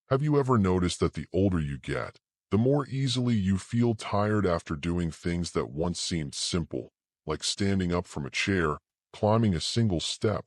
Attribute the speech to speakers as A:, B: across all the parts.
A: Have you ever noticed that the older you get, the more easily you feel tired after doing things that once seemed simple, like standing up from a chair, climbing a single step,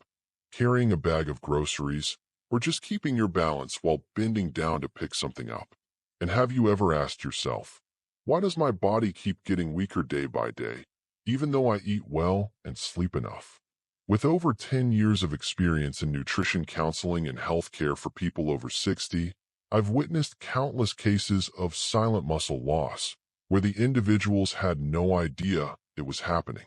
A: carrying a bag of groceries, or just keeping your balance while bending down to pick something up? And have you ever asked yourself, why does my body keep getting weaker day by day, even though I eat well and sleep enough? With over 10 years of experience in nutrition counseling and healthcare for people over 60, I've witnessed countless cases of silent muscle loss, where the individuals had no idea it was happening.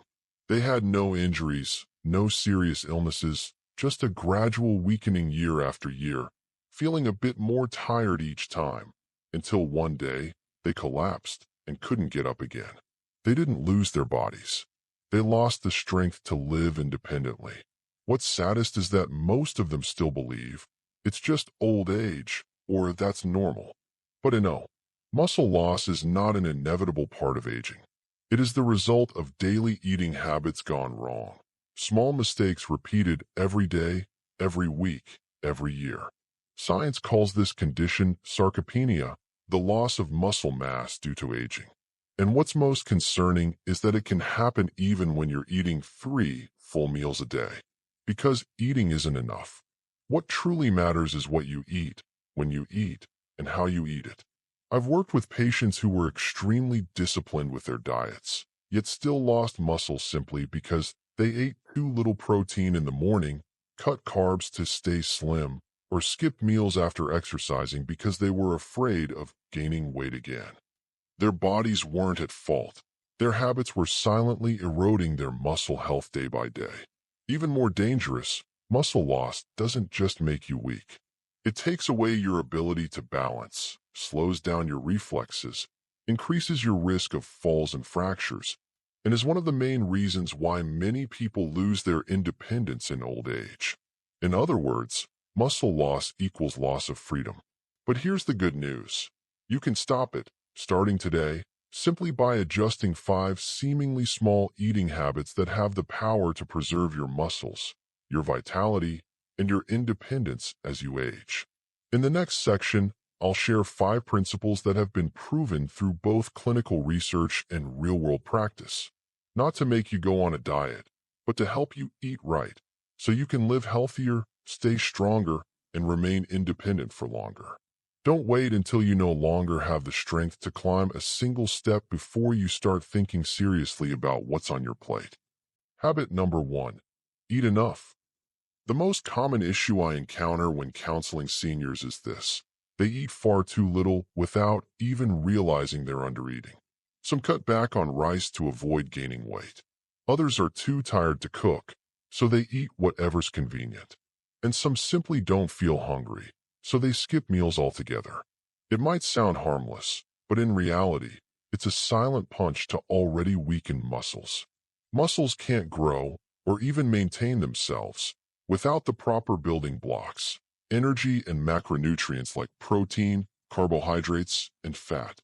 A: They had no injuries, no serious illnesses, just a gradual weakening year after year, feeling a bit more tired each time, until one day they collapsed and couldn't get up again. They didn't lose their bodies. They lost the strength to live independently. What's saddest is that most of them still believe it's just old age, or that's normal. But no, muscle loss is not an inevitable part of aging. It is the result of daily eating habits gone wrong. Small mistakes repeated every day, every week, every year. Science calls this condition sarcopenia, the loss of muscle mass due to aging. And what's most concerning is that it can happen even when you're eating 3 full meals a day. Because eating isn't enough. What truly matters is what you eat, when you eat, and how you eat it. I've worked with patients who were extremely disciplined with their diets, yet still lost muscle simply because they ate too little protein in the morning, cut carbs to stay slim, or skipped meals after exercising because they were afraid of gaining weight again. Their bodies weren't at fault. Their habits were silently eroding their muscle health day by day. Even more dangerous, muscle loss doesn't just make you weak. It takes away your ability to balance, slows down your reflexes, increases your risk of falls and fractures, and is one of the main reasons why many people lose their independence in old age. In other words, muscle loss equals loss of freedom. But here's the good news. You can stop it, starting today, simply by adjusting 5 seemingly small eating habits that have the power to preserve your muscles, your vitality, and your independence as you age. In the next section, I'll share 5 principles that have been proven through both clinical research and real-world practice. Not to make you go on a diet, but to help you eat right, so you can live healthier, stay stronger, and remain independent for longer. Don't wait until you no longer have the strength to climb a single step before you start thinking seriously about what's on your plate. Habit number 1. Eat enough. The most common issue I encounter when counseling seniors is this. They eat far too little without even realizing they're undereating. Some cut back on rice to avoid gaining weight. Others are too tired to cook, so they eat whatever's convenient. And some simply don't feel hungry, so they skip meals altogether. It might sound harmless, but in reality, it's a silent punch to already weakened muscles. Muscles can't grow or even maintain themselves without the proper building blocks, energy and macronutrients like protein, carbohydrates, and fat.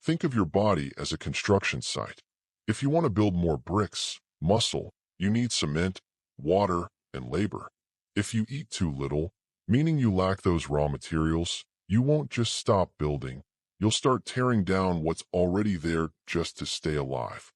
A: Think of your body as a construction site. If you want to build more bricks, muscle, you need cement, water, and labor. If you eat too little, meaning you lack those raw materials, you won't just stop building. You'll start tearing down what's already there just to stay alive.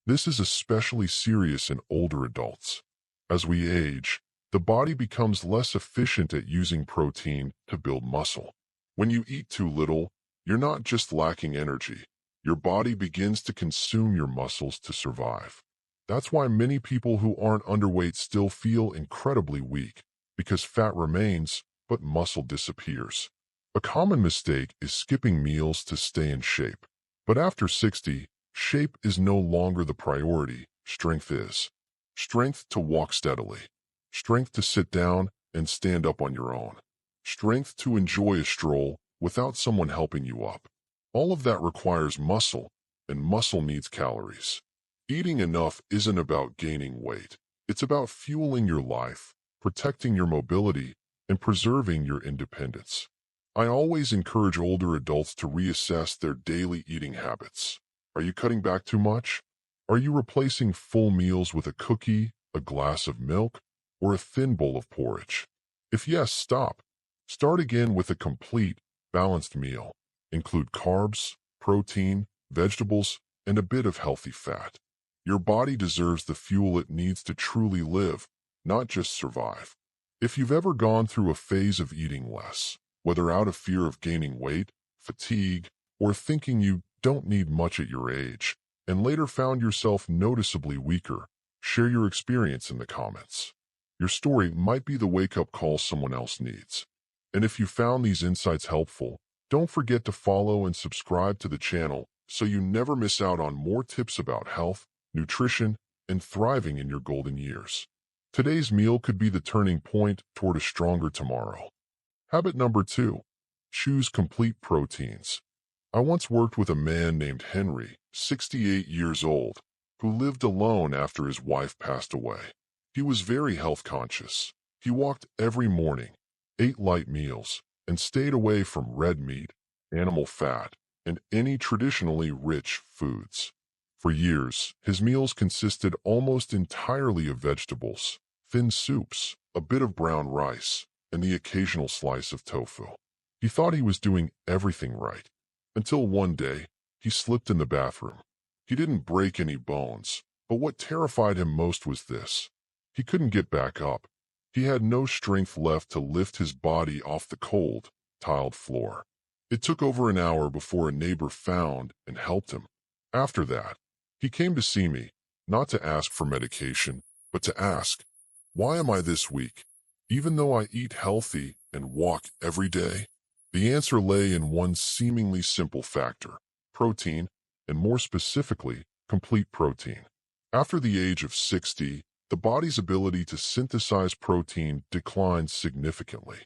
A: This is especially serious in older adults. As we age, the body becomes less efficient at using protein to build muscle. When you eat too little, you're not just lacking energy. Your body begins to consume your muscles to survive. That's why many people who aren't underweight still feel incredibly weak, because fat remains, but muscle disappears. A common mistake is skipping meals to stay in shape. But after 60, shape is no longer the priority, strength is. Strength to walk steadily. Strength to sit down and stand up on your own. Strength to enjoy a stroll without someone helping you up. All of that requires muscle, and muscle needs calories. Eating enough isn't about gaining weight. It's about fueling your life, protecting your mobility, and preserving your independence. I always encourage older adults to reassess their daily eating habits. Are you cutting back too much? Are you replacing full meals with a cookie, a glass of milk, or a thin bowl of porridge? If yes, stop. Start again with a complete, Balanced meal. Include carbs, protein, vegetables, and a bit of healthy fat. Your body deserves the fuel it needs to truly live, not just survive. If you've ever gone through a phase of eating less, whether out of fear of gaining weight, fatigue, or thinking you don't need much at your age, and later found yourself noticeably weaker, share your experience in the comments. Your story might be the wake-up call someone else needs. And if you found these insights helpful, don't forget to follow and subscribe to the channel so you never miss out on more tips about health, nutrition, and thriving in your golden years. Today's meal could be the turning point toward a stronger tomorrow. Habit number 2. Choose complete proteins. I once worked with a man named Henry, 68 years old, who lived alone after his wife passed away. He was very health conscious. He walked every morning, ate light meals, and stayed away from red meat, animal fat, and any traditionally rich foods. For years, his meals consisted almost entirely of vegetables, thin soups, a bit of brown rice, and the occasional slice of tofu. He thought he was doing everything right, until one day, he slipped in the bathroom. He didn't break any bones, but what terrified him most was this. He couldn't get back up. He had no strength left to lift his body off the cold, tiled floor. It took over an hour before a neighbor found and helped him. After that, he came to see me, not to ask for medication, but to ask, why am I this weak, even though I eat healthy and walk every day? The answer lay in one seemingly simple factor: protein, and more specifically, complete protein. After the age of 60, the body's ability to synthesize protein declines significantly.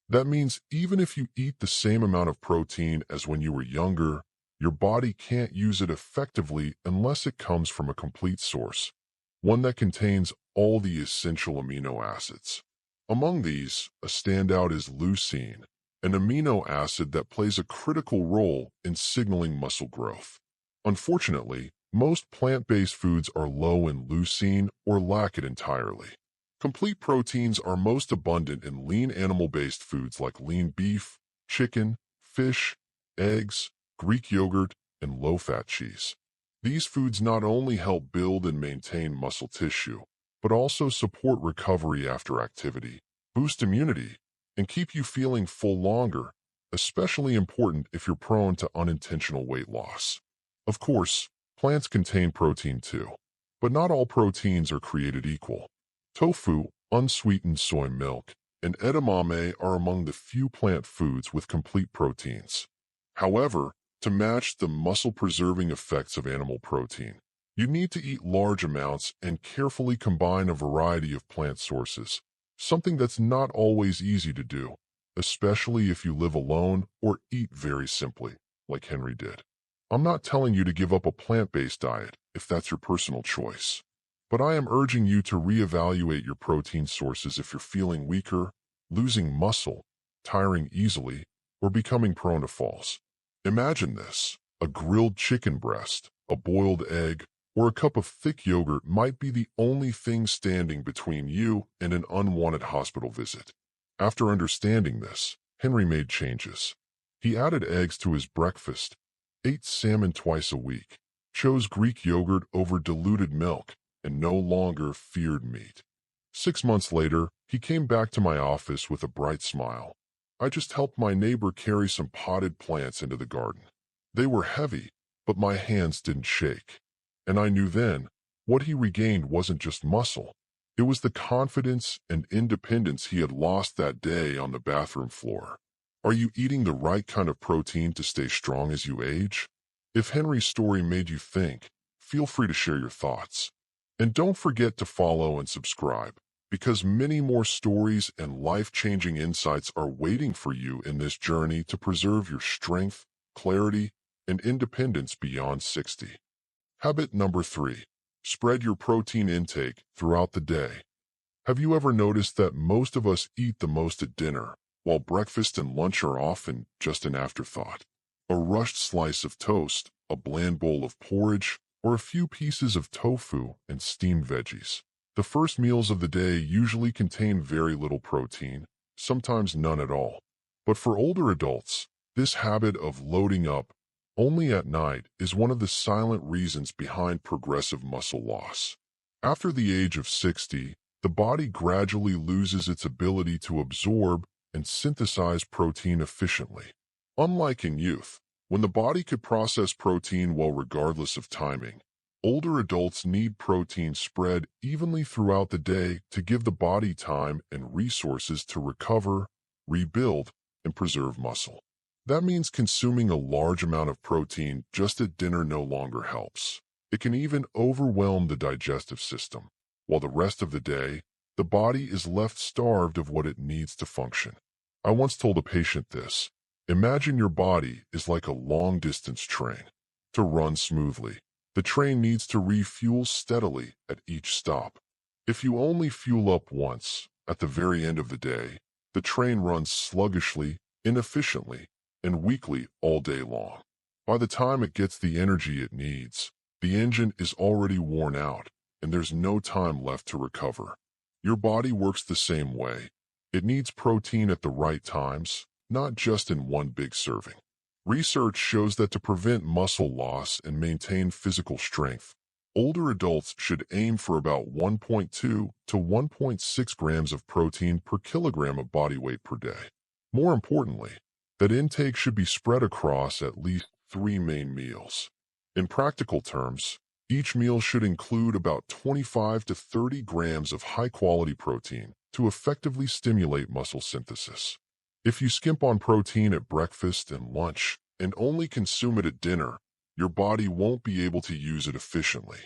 A: That means even if you eat the same amount of protein as when you were younger, your body can't use it effectively unless it comes from a complete source, one that contains all the essential amino acids. Among these, a standout is leucine, an amino acid that plays a critical role in signaling muscle growth. Unfortunately, most plant-based foods are low in leucine or lack it entirely. Complete proteins are most abundant in lean animal-based foods like lean beef, chicken, fish, eggs, Greek yogurt, and low-fat cheese. These foods not only help build and maintain muscle tissue, but also support recovery after activity, boost immunity, and keep you feeling full longer, especially important if you're prone to unintentional weight loss. Of course, plants contain protein too, but not all proteins are created equal. Tofu, unsweetened soy milk, and edamame are among the few plant foods with complete proteins. However, to match the muscle-preserving effects of animal protein, you need to eat large amounts and carefully combine a variety of plant sources, something that's not always easy to do, especially if you live alone or eat very simply, like Henry did. I'm not telling you to give up a plant-based diet if that's your personal choice, but I am urging you to reevaluate your protein sources if you're feeling weaker, losing muscle, tiring easily, or becoming prone to falls. Imagine this: a grilled chicken breast, a boiled egg, or a cup of thick yogurt might be the only thing standing between you and an unwanted hospital visit. After understanding this, Henry made changes. He added eggs to his breakfast, ate salmon twice a week, chose Greek yogurt over diluted milk, and no longer feared meat. 6 months later, he came back to my office with a bright smile. I just helped my neighbor carry some potted plants into the garden. They were heavy, but my hands didn't shake. And I knew then, what he regained wasn't just muscle. It was the confidence and independence he had lost that day on the bathroom floor. Are you eating the right kind of protein to stay strong as you age? If Henry's story made you think, feel free to share your thoughts. And don't forget to follow and subscribe, because many more stories and life-changing insights are waiting for you in this journey to preserve your strength, clarity, and independence beyond 60. Habit number 3. Spread your protein intake throughout the day. Have you ever noticed that most of us eat the most at dinner, while breakfast and lunch are often just an afterthought? A rushed slice of toast, a bland bowl of porridge, or a few pieces of tofu and steamed veggies. The first meals of the day usually contain very little protein, sometimes none at all. But for older adults, This habit of loading up only at night is one of the silent reasons behind progressive muscle loss. After the age of 60, the body gradually loses its ability to absorb and synthesize protein efficiently. Unlike in youth, when the body could process protein well regardless of timing, older adults need protein spread evenly throughout the day to give the body time and resources to recover, rebuild, and preserve muscle. That means consuming a large amount of protein just at dinner no longer helps. It can even overwhelm the digestive system, while the rest of the day, the body is left starved of what it needs to function. I once told a patient this: imagine your body is like a long-distance train. To run smoothly, the train needs to refuel steadily at each stop. If you only fuel up once, at the very end of the day, the train runs sluggishly, inefficiently, and weakly all day long. By the time it gets the energy it needs, the engine is already worn out, and there's no time left to recover. Your body works the same way. It needs protein at the right times, not just in one big serving. Research shows that to prevent muscle loss and maintain physical strength, older adults should aim for about 1.2 to 1.6 grams of protein per kilogram of body weight per day. More importantly, that intake should be spread across at least 3 main meals. In practical terms, each meal should include about 25 to 30 grams of high-quality protein to effectively stimulate muscle synthesis. If you skimp on protein at breakfast and lunch and only consume it at dinner, your body won't be able to use it efficiently.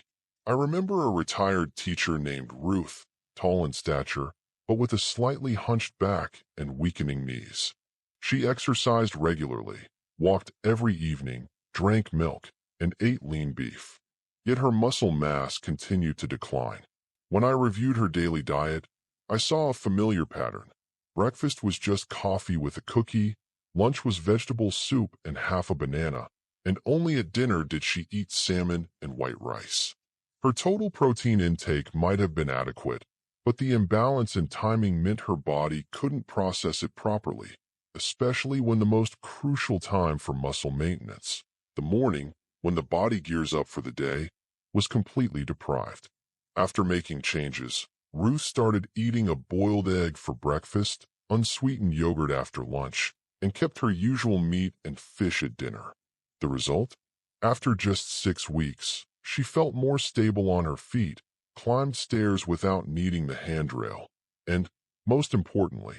A: I remember a retired teacher named Ruth, tall in stature, but with a slightly hunched back and weakening knees. She exercised regularly, walked every evening, drank milk, and ate lean beef. Yet her muscle mass continued to decline. When I reviewed her daily diet, I saw a familiar pattern. Breakfast was just coffee with a cookie, lunch was vegetable soup and half a banana, and only at dinner did she eat salmon and white rice. Her total protein intake might have been adequate, but the imbalance in timing meant her body couldn't process it properly, especially when the most crucial time for muscle maintenance, the morning, when the body gears up for the day, was completely deprived. After making changes, Ruth started eating a boiled egg for breakfast, unsweetened yogurt after lunch, and kept her usual meat and fish at dinner. The result? After just 6 weeks, she felt more stable on her feet, climbed stairs without needing the handrail, and, most importantly,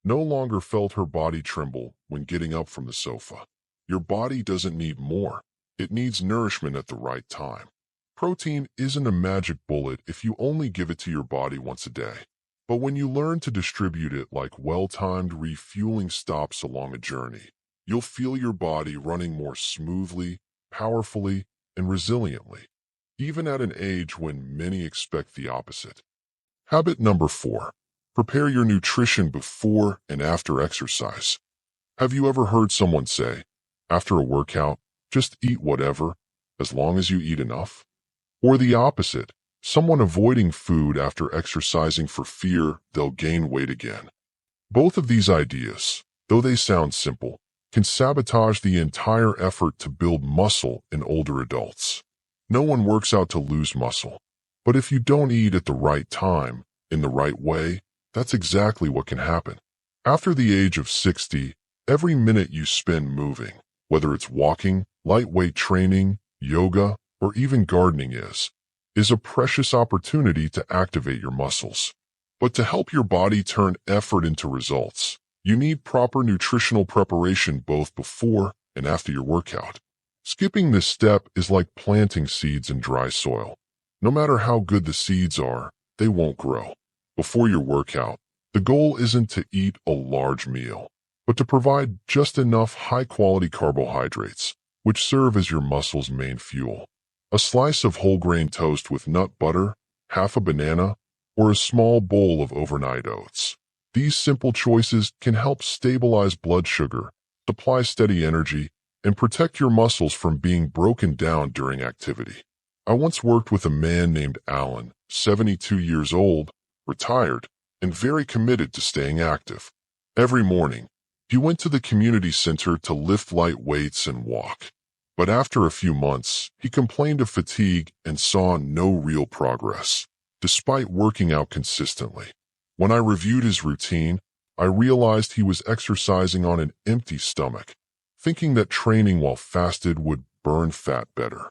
A: no longer felt her body tremble when getting up from the sofa. Your body doesn't need more. It needs nourishment at the right time. Protein isn't a magic bullet if you only give it to your body once a day. But when you learn to distribute it like well-timed refueling stops along a journey, you'll feel your body running more smoothly, powerfully, and resiliently, even at an age when many expect the opposite. Habit number 4. Prepare your nutrition before and after exercise. Have you ever heard someone say, after a workout, just eat whatever, as long as you eat enough? Or the opposite, someone avoiding food after exercising for fear they'll gain weight again. Both of these ideas, though they sound simple, can sabotage the entire effort to build muscle in older adults. No one works out to lose muscle, but if you don't eat at the right time, in the right way, that's exactly what can happen. After the age of 60, every minute you spend moving, whether it's walking, lightweight training, yoga, or even gardening is a precious opportunity to activate your muscles. But to help your body turn effort into results, you need proper nutritional preparation both before and after your workout. Skipping this step is like planting seeds in dry soil. No matter how good the seeds are, they won't grow. Before your workout, the goal isn't to eat a large meal, but to provide just enough high-quality carbohydrates, which serve as your muscle's main fuel. A slice of whole grain toast with nut butter, half a banana, or a small bowl of overnight oats. These simple choices can help stabilize blood sugar, supply steady energy, and protect your muscles from being broken down during activity. I once worked with a man named Alan, 72 years old, retired, and very committed to staying active. Every morning, He went to the community center to lift light weights and walk. But after a few months, he complained of fatigue and saw no real progress, despite working out consistently. When I reviewed his routine, I realized he was exercising on an empty stomach, thinking that training while fasted would burn fat better.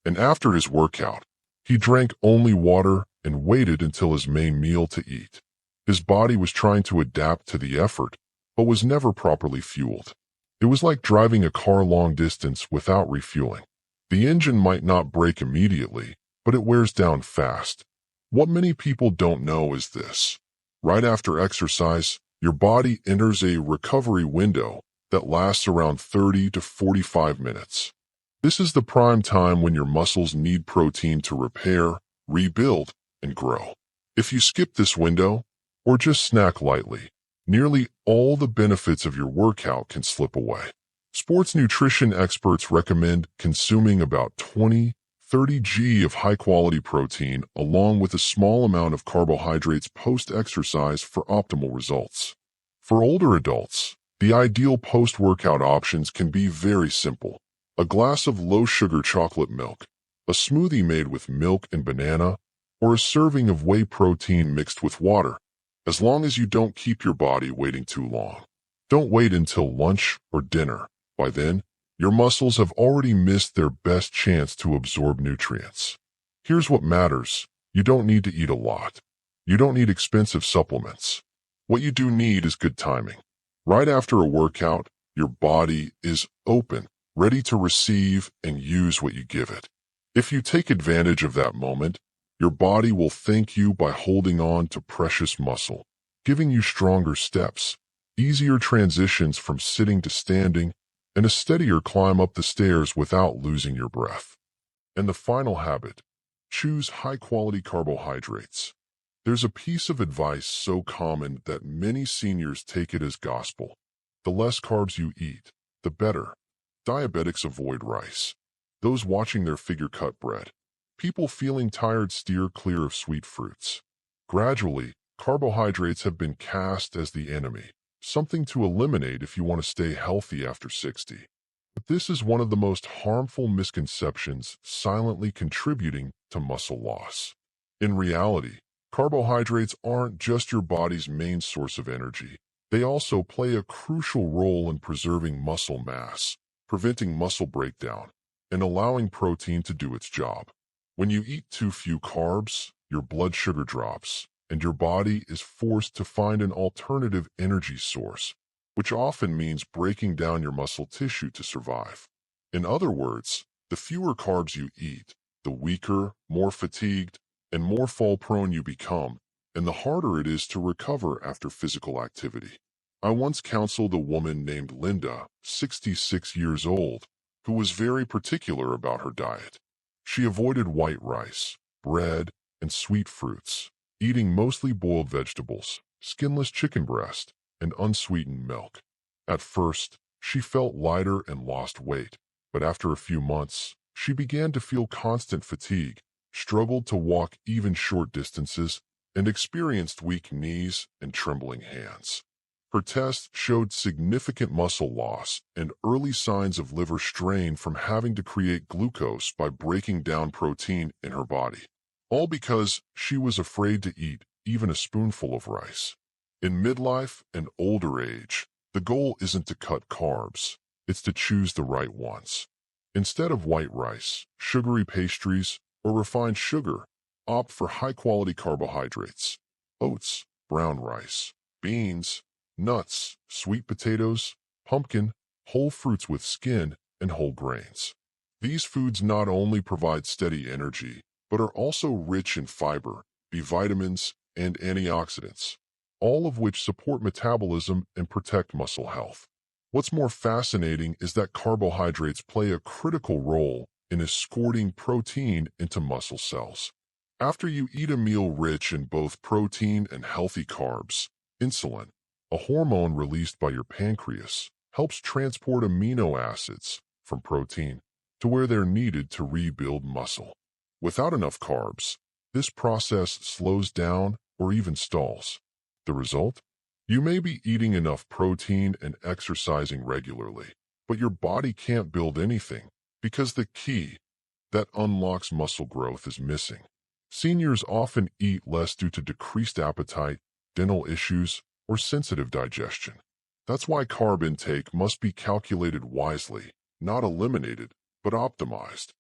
A: And after his workout, he drank only water and waited until his main meal to eat. His body was trying to adapt to the effort, but was never properly fueled. It was like driving a car long distance without refueling. The engine might not break immediately, but it wears down fast. What many people don't know is this. Right after exercise, your body enters a recovery window that lasts around 30 to 45 minutes. This is the prime time when your muscles need protein to repair, rebuild, and grow. If you skip this window, or just snack lightly, nearly all the benefits of your workout can slip away. Sports nutrition experts recommend consuming about 20–30 g of high-quality protein along with a small amount of carbohydrates post-exercise for optimal results. For older adults, the ideal post-workout options can be very simple. A glass of low-sugar chocolate milk, a smoothie made with milk and banana, or a serving of whey protein mixed with water, as long as you don't keep your body waiting too long. Don't wait until lunch or dinner. By then, your muscles have already missed their best chance to absorb nutrients. Here's what matters. You don't need to eat a lot. You don't need expensive supplements. What you do need is good timing. Right after a workout, your body is open, ready to receive and use what you give it. If you take advantage of that moment, your body will thank you by holding on to precious muscle, giving you stronger steps, easier transitions from sitting to standing, and a steadier climb up the stairs without losing your breath. And the final habit, choose high-quality carbohydrates. There's a piece of advice so common that many seniors take it as gospel. The less carbs you eat, the better. Diabetics avoid rice. Those watching their figure cut bread. People feeling tired steer clear of sweet fruits. Gradually, carbohydrates have been cast as the enemy, something to eliminate if you want to stay healthy after 60. But this is one of the most harmful misconceptions silently contributing to muscle loss. In reality, carbohydrates aren't just your body's main source of energy. They also play a crucial role in preserving muscle mass, preventing muscle breakdown, and allowing protein to do its job. When you eat too few carbs, your blood sugar drops, and your body is forced to find an alternative energy source, which often means breaking down your muscle tissue to survive. In other words, the fewer carbs you eat, the weaker, more fatigued, and more fall-prone you become, and the harder it is to recover after physical activity. I once counseled a woman named Linda, 66 years old, who was very particular about her diet. She avoided white rice, bread, and sweet fruits, eating mostly boiled vegetables, skinless chicken breast, and unsweetened milk. At first, she felt lighter and lost weight, but after a few months, she began to feel constant fatigue, struggled to walk even short distances, and experienced weak knees and trembling hands. Her tests showed significant muscle loss and early signs of liver strain from having to create glucose by breaking down protein in her body, all because she was afraid to eat even a spoonful of rice. In midlife and older age, the goal isn't to cut carbs, it's to choose the right ones. Instead of white rice, sugary pastries, or refined sugar, opt for high-quality carbohydrates: oats, brown rice, beans, nuts, sweet potatoes, pumpkin, whole fruits with skin, and whole grains. These foods not only provide steady energy, but are also rich in fiber, B vitamins, and antioxidants, all of which support metabolism and protect muscle health. What's more fascinating is that carbohydrates play a critical role in escorting protein into muscle cells. After you eat a meal rich in both protein and healthy carbs, insulin, a hormone released by your pancreas, helps transport amino acids from protein to where they're needed to rebuild muscle. Without enough carbs, this process slows down or even stalls. The result? You may be eating enough protein and exercising regularly, but your body can't build anything because the key that unlocks muscle growth is missing. Seniors often eat less due to decreased appetite, dental issues, or sensitive digestion. That's why carb intake must be calculated wisely, not eliminated, but optimized.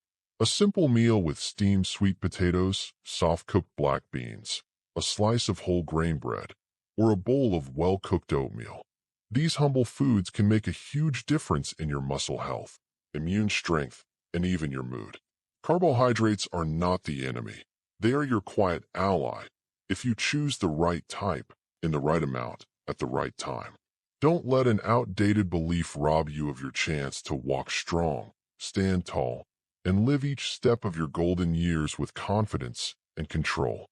A: A simple meal with steamed sweet potatoes, soft-cooked black beans, a slice of whole grain bread, or a bowl of well-cooked oatmeal. These humble foods can make a huge difference in your muscle health, immune strength, and even your mood. Carbohydrates are not the enemy. They are your quiet ally if you choose the right type, in the right amount, at the right time. Don't let an outdated belief rob you of your chance to walk strong, stand tall, and live each step of your golden years with confidence and control.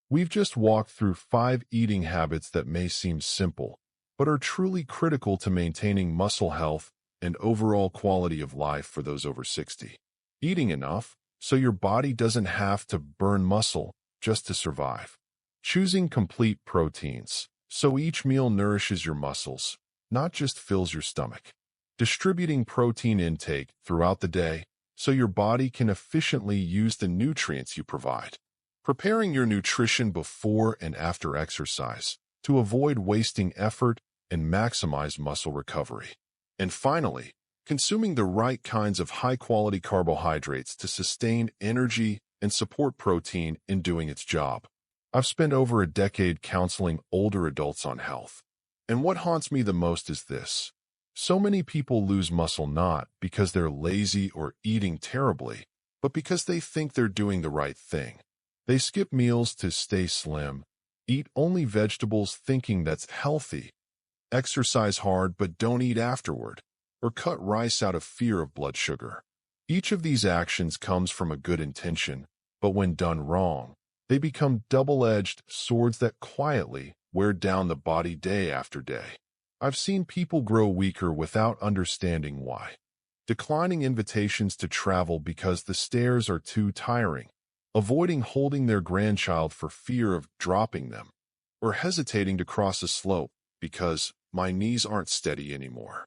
A: We've just walked through 5 eating habits that may seem simple, but are truly critical to maintaining muscle health and overall quality of life for those over 60. Eating enough so your body doesn't have to burn muscle just to survive. Choosing complete proteins so each meal nourishes your muscles, not just fills your stomach. Distributing protein intake throughout the day so your body can efficiently use the nutrients you provide. Preparing your nutrition before and after exercise to avoid wasting effort and maximize muscle recovery. And finally, consuming the right kinds of high-quality carbohydrates to sustain energy and support protein in doing its job. I've spent over a decade counseling older adults on health, and what haunts me the most is this. So many people lose muscle not because they're lazy or eating terribly, but because they think they're doing the right thing. They skip meals to stay slim, eat only vegetables thinking that's healthy, exercise hard but don't eat afterward, or cut rice out of fear of blood sugar. Each of these actions comes from a good intention, but when done wrong, they become double-edged swords that quietly wear down the body day after day. I've seen people grow weaker without understanding why. Declining invitations to travel because the stairs are too tiring, avoiding holding their grandchild for fear of dropping them, or hesitating to cross a slope because my knees aren't steady anymore.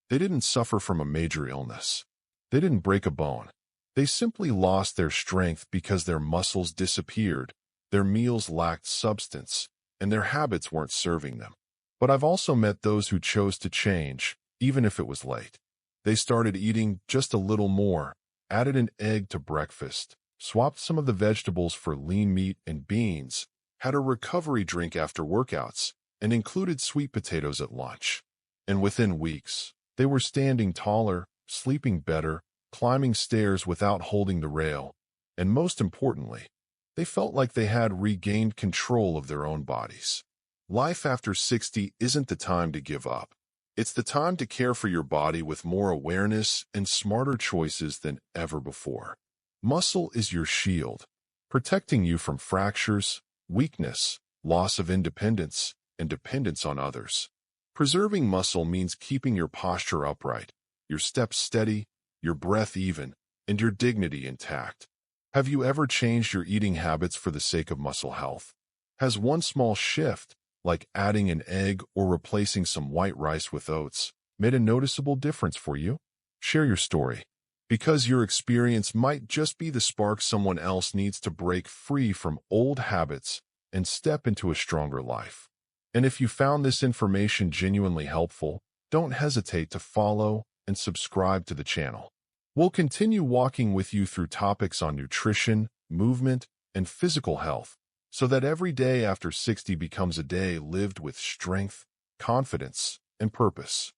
A: They didn't suffer from a major illness. They didn't break a bone. They simply lost their strength because their muscles disappeared, their meals lacked substance, and their habits weren't serving them. But I've also met those who chose to change, even if it was late. They started eating just a little more, added an egg to breakfast, swapped some of the vegetables for lean meat and beans, had a recovery drink after workouts, and included sweet potatoes at lunch. And within weeks, they were standing taller, sleeping better, climbing stairs without holding the rail, and most importantly, they felt like they had regained control of their own bodies. Life after 60 isn't the time to give up. It's the time to care for your body with more awareness and smarter choices than ever before. Muscle is your shield, protecting you from fractures, weakness, loss of independence, and dependence on others. Preserving muscle means keeping your posture upright, your steps steady, your breath even, and your dignity intact. Have you ever changed your eating habits for the sake of muscle health? Has one small shift, like adding an egg or replacing some white rice with oats, made a noticeable difference for you? Share your story, because your experience might just be the spark someone else needs to break free from old habits and step into a stronger life. And if you found this information genuinely helpful, don't hesitate to follow and subscribe to the channel. We'll continue walking with you through topics on nutrition, movement, and physical health, so that every day after 60 becomes a day lived with strength, confidence, and purpose.